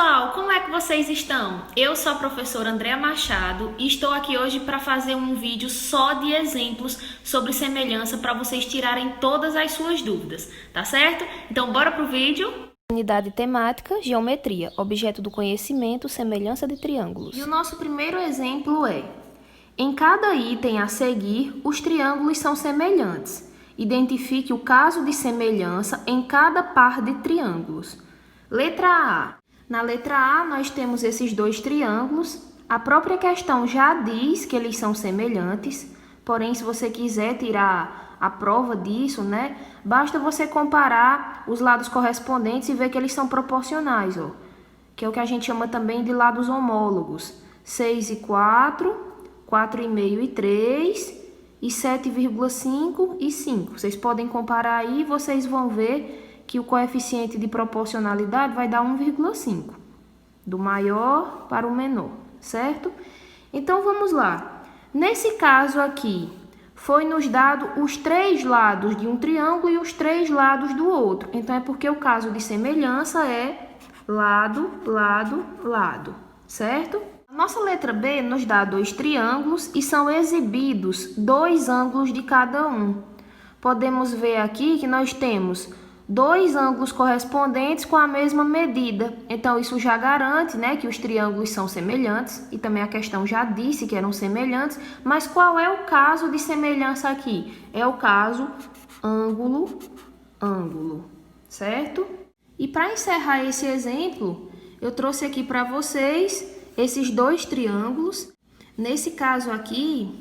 pessoal, como é que vocês estão? Eu sou a professora Andréa Machado e estou aqui hoje para fazer um vídeo só de exemplos sobre semelhança para vocês tirarem todas as suas dúvidas, tá certo? Então bora pro vídeo! Unidade temática, geometria, objeto do conhecimento, semelhança de triângulos. E o nosso primeiro exemplo é: em cada item a seguir, os triângulos são semelhantes. Identifique o caso de semelhança em cada par de triângulos. Letra A. Na letra A, nós temos esses dois triângulos. A própria questão já diz que eles são semelhantes, porém, se você quiser tirar a prova disso, né, basta você comparar os lados correspondentes e ver que eles são proporcionais, ó, que é o que a gente chama também de lados homólogos. 6 e 4, 4,5 e 3, e 7,5 e 5. Vocês podem comparar aí e vocês vão ver que o coeficiente de proporcionalidade vai dar 1,5, do maior para o menor, certo? Então, vamos lá. Nesse caso aqui, foi nos dado os três lados de um triângulo e os três lados do outro. Então, é porque o caso de semelhança é lado, lado, lado, certo? A nossa letra B nos dá dois triângulos e são exibidos dois ângulos de cada um. Podemos ver aqui que nós temos dois ângulos correspondentes com a mesma medida. Então, isso já garante, né, que os triângulos são semelhantes. E também a questão já disse que eram semelhantes. Mas qual é o caso de semelhança aqui? É o caso ângulo, ângulo, certo? E para encerrar esse exemplo, eu trouxe aqui para vocês esses dois triângulos. Nesse caso aqui,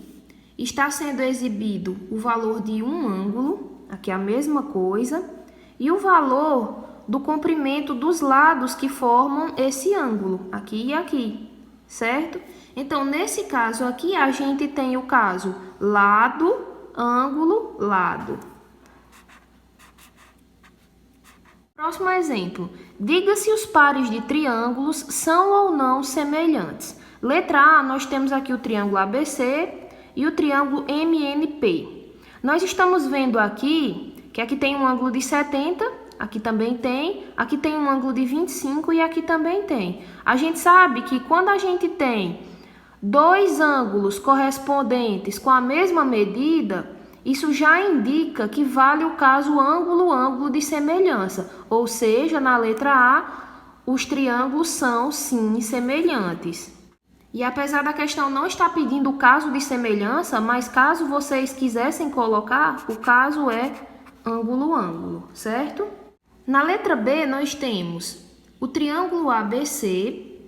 está sendo exibido o valor de um ângulo, aqui é a mesma coisa, e o valor do comprimento dos lados que formam esse ângulo, aqui e aqui, certo? Então, nesse caso aqui, a gente tem o caso lado, ângulo, lado. Próximo exemplo. Diga se os pares de triângulos são ou não semelhantes. Letra A, nós temos aqui o triângulo ABC e o triângulo MNP. Nós estamos vendo aqui que aqui tem um ângulo de 70, aqui também tem, aqui tem um ângulo de 25 e aqui também tem. A gente sabe que quando a gente tem dois ângulos correspondentes com a mesma medida, isso já indica que vale o caso ângulo-ângulo de semelhança, ou seja, na letra A, os triângulos são sim semelhantes. E apesar da questão não estar pedindo o caso de semelhança, mas caso vocês quisessem colocar, o caso é ângulo-ângulo, certo? Na letra B, nós temos o triângulo ABC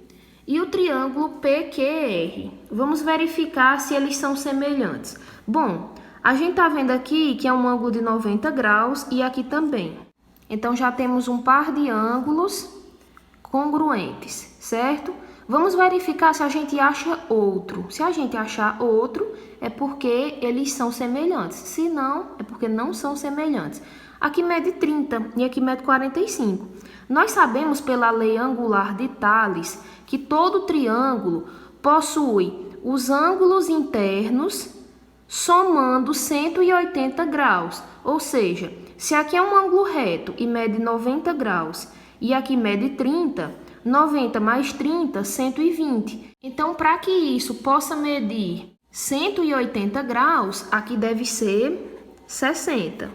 e o triângulo PQR. Vamos verificar se eles são semelhantes. Bom, a gente está vendo aqui que é um ângulo de 90 graus e aqui também. Então, já temos um par de ângulos congruentes, certo? Vamos verificar se a gente acha outro. Se a gente achar outro, é porque eles são semelhantes. Se não, é porque não são semelhantes. Aqui mede 30 e aqui mede 45. Nós sabemos pela lei angular de Tales que todo triângulo possui os ângulos internos somando 180 graus. Ou seja, se aqui é um ângulo reto e mede 90 graus e aqui mede 30, 90 mais 30, 120. Então, para que isso possa medir 180 graus, aqui deve ser 60.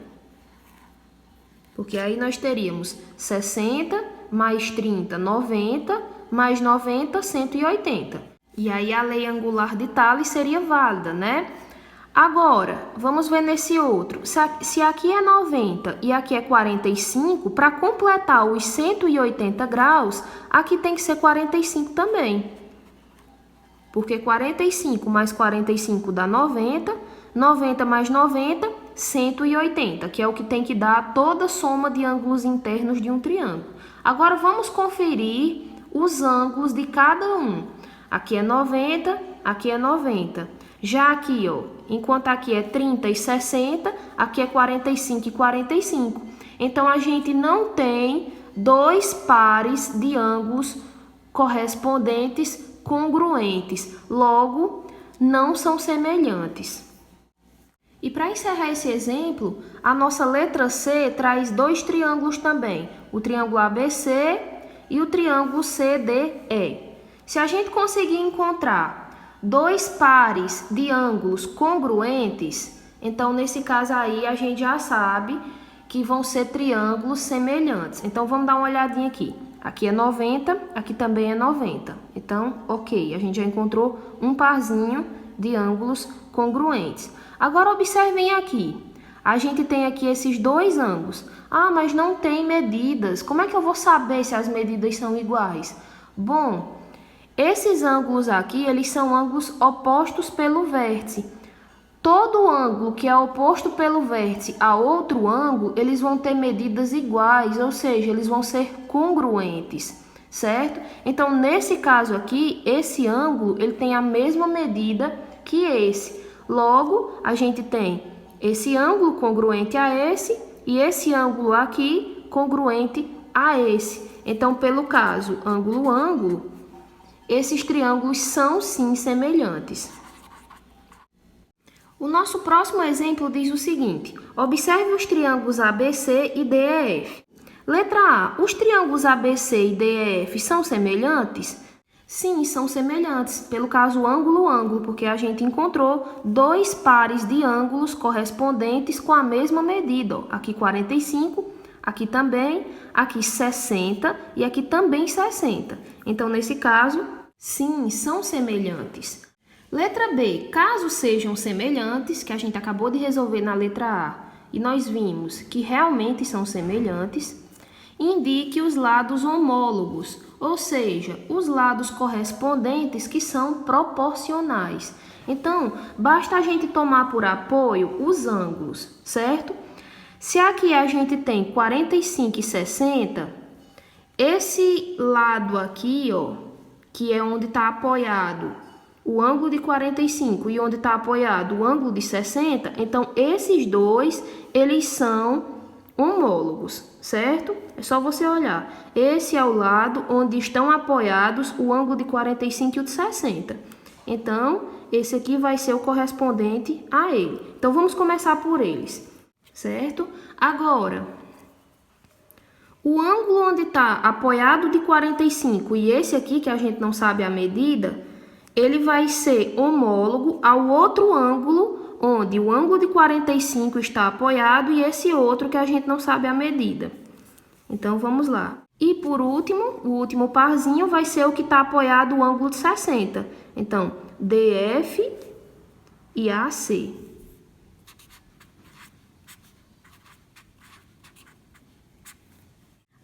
Porque aí nós teríamos 60 mais 30, 90, mais 90, 180. E aí a lei angular de Tales seria válida, né? Agora, vamos ver nesse outro. Se aqui é 90 e aqui é 45, para completar os 180 graus, aqui tem que ser 45 também. Porque 45 mais 45 dá 90, 90 mais 90, 180, que é o que tem que dar toda a soma de ângulos internos de um triângulo. Agora, vamos conferir os ângulos de cada um. Aqui é 90, aqui é 90. Já aqui, ó, enquanto aqui é 30 e 60, aqui é 45 e 45. Então, a gente não tem dois pares de ângulos correspondentes congruentes. Logo, não são semelhantes. E para encerrar esse exemplo, a nossa letra C traz dois triângulos também. O triângulo ABC e o triângulo CDE. Se a gente conseguir encontrar dois pares de ângulos congruentes, então nesse caso aí a gente já sabe que vão ser triângulos semelhantes. Então vamos dar uma olhadinha aqui. Aqui é 90, aqui também é 90. Então, ok, a gente já encontrou um parzinho de ângulos congruentes. Agora observem aqui. A gente tem aqui esses dois ângulos. Ah, mas não tem medidas. Como é que eu vou saber se as medidas são iguais? Bom, esses ângulos aqui, eles são ângulos opostos pelo vértice. Todo ângulo que é oposto pelo vértice a outro ângulo, eles vão ter medidas iguais, ou seja, eles vão ser congruentes, certo? Então, nesse caso aqui, esse ângulo, ele tem a mesma medida que esse. Logo, a gente tem esse ângulo congruente a esse e esse ângulo aqui congruente a esse. Então, pelo caso ângulo-ângulo, esses triângulos são sim semelhantes. O nosso próximo exemplo diz o seguinte: observe os triângulos ABC e DEF. Letra A. Os triângulos ABC e DEF são semelhantes? Sim, são semelhantes, pelo caso ângulo-ângulo, porque a gente encontrou dois pares de ângulos correspondentes com a mesma medida. Ó. Aqui 45, aqui também, aqui 60 e aqui também 60. Então, nesse caso, sim, são semelhantes. Letra B. Caso sejam semelhantes, que a gente acabou de resolver na letra A, e nós vimos que realmente são semelhantes, indique os lados homólogos, ou seja, os lados correspondentes que são proporcionais. Então, basta a gente tomar por apoio os ângulos, certo? Se aqui a gente tem 45 e 60, esse lado aqui, ó, que é onde está apoiado o ângulo de 45 e onde está apoiado o ângulo de 60, então esses dois, eles são homólogos, certo? É só você olhar. Esse é o lado onde estão apoiados o ângulo de 45 e o de 60. Então, esse aqui vai ser o correspondente a ele. Então, vamos começar por eles, certo? Agora, o ângulo onde está apoiado de 45 e esse aqui, que a gente não sabe a medida, ele vai ser homólogo ao outro ângulo onde o ângulo de 45 está apoiado e esse outro que a gente não sabe a medida. Então, vamos lá. E, por último, o último parzinho vai ser o que está apoiado o ângulo de 60. Então, DF e AC.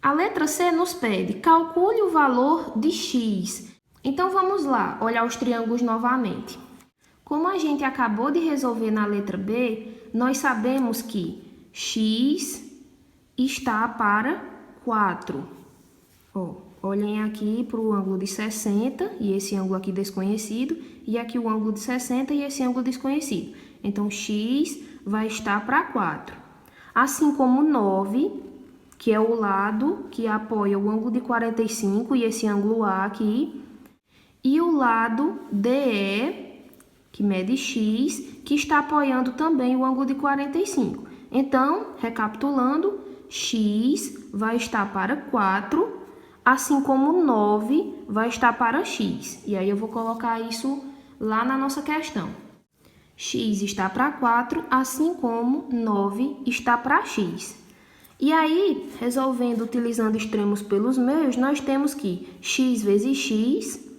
A letra C nos pede, calcule o valor de x. Então, vamos lá, olhar os triângulos novamente. Como a gente acabou de resolver na letra B, nós sabemos que x está para 4. Ó, olhem aqui para o ângulo de 60 e esse ângulo aqui desconhecido, e aqui o ângulo de 60 e esse ângulo desconhecido. Então, x vai estar para 4. Assim como 9, que é o lado que apoia o ângulo de 45 e esse ângulo A aqui, e o lado DE, que mede x, que está apoiando também o ângulo de 45. Então, recapitulando, x vai estar para 4, assim como 9 vai estar para x. E aí eu vou colocar isso lá na nossa questão. X está para 4, assim como 9 está para x. E aí, resolvendo utilizando extremos pelos meios, nós temos que x vezes x,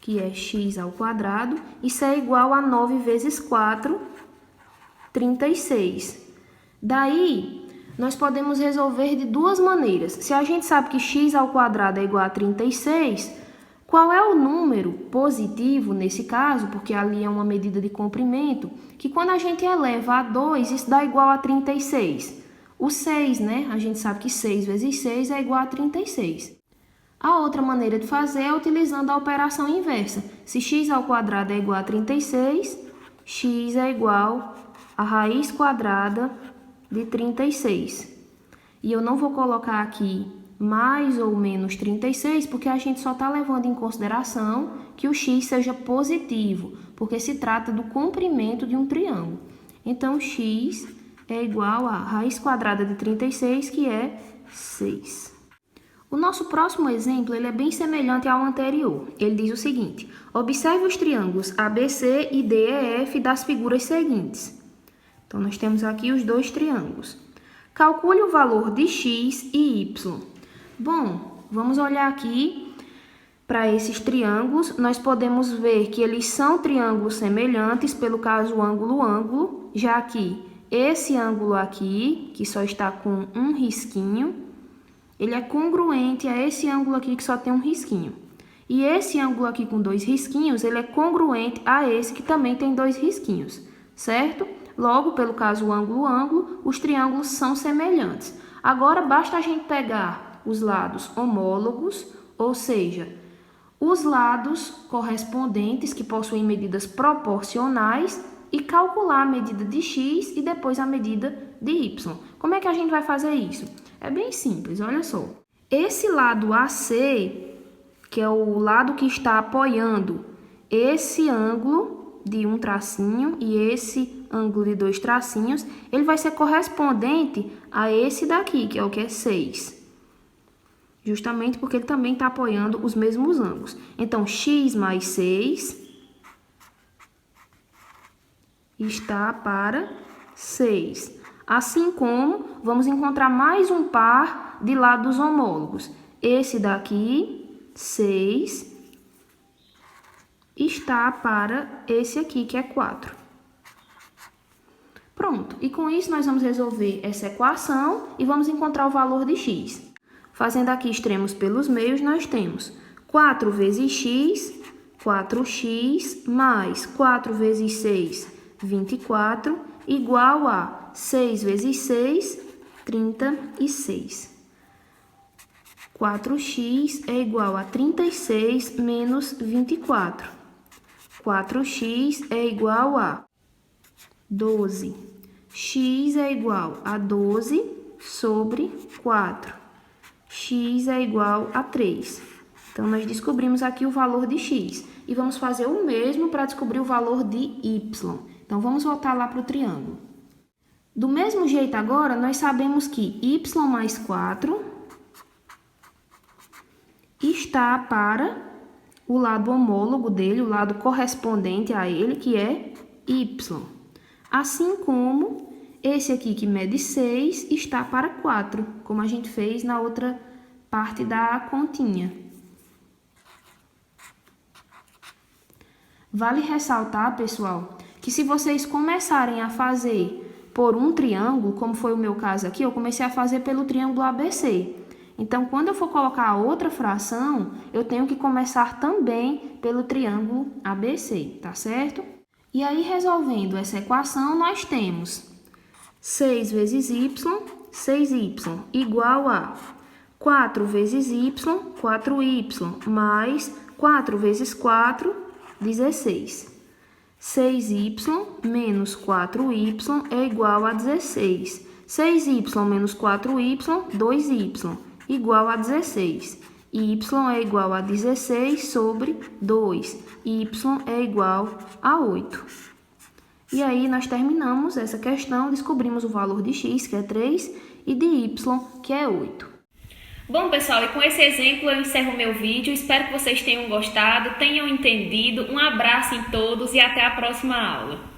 que é x ao quadrado, isso é igual a 9 vezes 4, 36. Daí, nós podemos resolver de duas maneiras. Se a gente sabe que x ao quadrado é igual a 36, qual é o número positivo nesse caso, porque ali é uma medida de comprimento, que quando a gente eleva a 2, isso dá igual a 36. O 6, né? A gente sabe que 6 vezes 6 é igual a 36. A outra maneira de fazer é utilizando a operação inversa. Se x ao quadrado é igual a 36, x é igual a raiz quadrada de 36. E eu não vou colocar aqui mais ou menos 36, porque a gente só está levando em consideração que o x seja positivo, porque se trata do comprimento de um triângulo. Então, x é igual a raiz quadrada de 36, que é 6. O nosso próximo exemplo ele é bem semelhante ao anterior. Ele diz o seguinte: observe os triângulos ABC e DEF das figuras seguintes. Então, nós temos aqui os dois triângulos. Calcule o valor de x e y. Bom, vamos olhar aqui para esses triângulos. Nós podemos ver que eles são triângulos semelhantes, pelo caso ângulo-ângulo, já que esse ângulo aqui, que só está com um risquinho, ele é congruente a esse ângulo aqui que só tem um risquinho. E esse ângulo aqui com dois risquinhos, ele é congruente a esse que também tem dois risquinhos, certo? Logo, pelo caso ângulo-ângulo, os triângulos são semelhantes. Agora, basta a gente pegar os lados homólogos, ou seja, os lados correspondentes que possuem medidas proporcionais e calcular a medida de x e depois a medida de y. Como é que a gente vai fazer isso? É bem simples, olha só. Esse lado AC, que é o lado que está apoiando esse ângulo de um tracinho e esse ângulo de dois tracinhos, ele vai ser correspondente a esse daqui, que é o que é 6. Justamente porque ele também está apoiando os mesmos ângulos. Então, x mais 6 está para 6. Assim como vamos encontrar mais um par de lados homólogos. Esse daqui, 6, está para esse aqui, que é 4. Pronto, e com isso nós vamos resolver essa equação e vamos encontrar o valor de x. Fazendo aqui extremos pelos meios, nós temos 4 vezes x, 4x, mais 4 vezes 6, 24, igual a 6 vezes 6, 36. 4x é igual a 36 menos 24. 4x é igual a 12. X é igual a 12 sobre 4. X é igual a 3. Então, nós descobrimos aqui o valor de x. E vamos fazer o mesmo para descobrir o valor de y. Então, vamos voltar lá para o triângulo. Do mesmo jeito agora, nós sabemos que y mais 4 está para o lado homólogo dele, o lado correspondente a ele, que é y. Assim como esse aqui que mede 6 está para 4, como a gente fez na outra parte da continha. Vale ressaltar, pessoal, que se vocês começarem a fazer por um triângulo, como foi o meu caso aqui, eu comecei a fazer pelo triângulo ABC. Então, quando eu for colocar a outra fração, eu tenho que começar também pelo triângulo ABC, tá certo? E aí, resolvendo essa equação, nós temos 6 vezes y, 6y, igual a 4 vezes y, 4y, mais 4 vezes 4, 16. 6y menos 4y é igual a 16. 6y menos 4y, 2y, igual a 16. Y é igual a 16 sobre 2. Y é igual a 8. E aí, nós terminamos essa questão, descobrimos o valor de x, que é 3, e de y, que é 8. Bom, pessoal, e com esse exemplo eu encerro o meu vídeo. Espero que vocês tenham gostado, tenham entendido. Um abraço em todos e até a próxima aula.